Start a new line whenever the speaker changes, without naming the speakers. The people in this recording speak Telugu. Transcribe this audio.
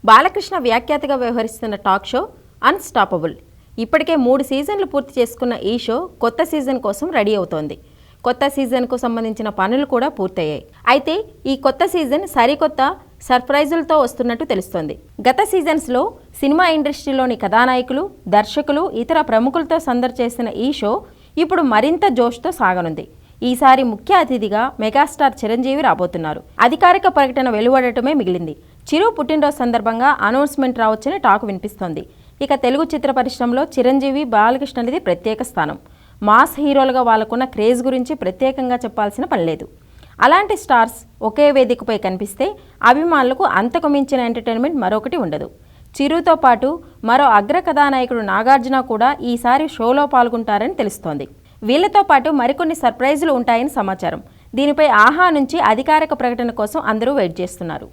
బాలకృష్ణ వ్యాఖ్యాతగా వ్యవహరిస్తున్న టాక్ షో అన్స్టాపబుల్ ఇప్పటికే 3 సీజన్లు పూర్తి చేసుకున్న ఈ షో కొత్త సీజన్ కోసం రెడీ అవుతోంది. కొత్త సీజన్కు సంబంధించిన పనులు కూడా పూర్తయ్యాయి. అయితే ఈ కొత్త సీజన్ సరికొత్త సర్ప్రైజులతో వస్తున్నట్టు తెలుస్తోంది. గత సీజన్స్లో సినిమా ఇండస్ట్రీలోని కథానాయకులు, దర్శకులు, ఇతర ప్రముఖులతో సందడి చేసిన ఈ షో ఇప్పుడు మరింత జోష్తో సాగనుంది. ఈసారి ముఖ్య అతిథిగా మెగాస్టార్ చిరంజీవి రాబోతున్నారు. అధికారిక ప్రకటన వెలువడటమే మిగిలింది. చిరు పుట్టినరోజు సందర్భంగా అనౌన్స్మెంట్ రావచ్చని టాక్ వినిపిస్తోంది. ఇక తెలుగు చిత్ర పరిశ్రమలో చిరంజీవి, బాలకృష్ణది ప్రత్యేక స్థానం. మాస్ హీరోలుగా వాళ్ళకున్న క్రేజ్ గురించి ప్రత్యేకంగా చెప్పాల్సిన పని లేదు. అలాంటి స్టార్స్ ఒకే వేదికపై కనిపిస్తే అభిమానులకు అంతకు మించిన ఎంటర్టైన్మెంట్ మరొకటి ఉండదు. చిరుతో పాటు మరో అగ్ర కథానాయకుడు నాగార్జున కూడా ఈసారి షోలో పాల్గొంటారని తెలుస్తోంది. వీళ్లతో పాటు మరికొన్ని సర్ప్రైజులు ఉంటాయని సమాచారం. దీనిపై ఆహా నుంచి అధికారిక ప్రకటన కోసం అందరూ వెయిట్ చేస్తున్నారు.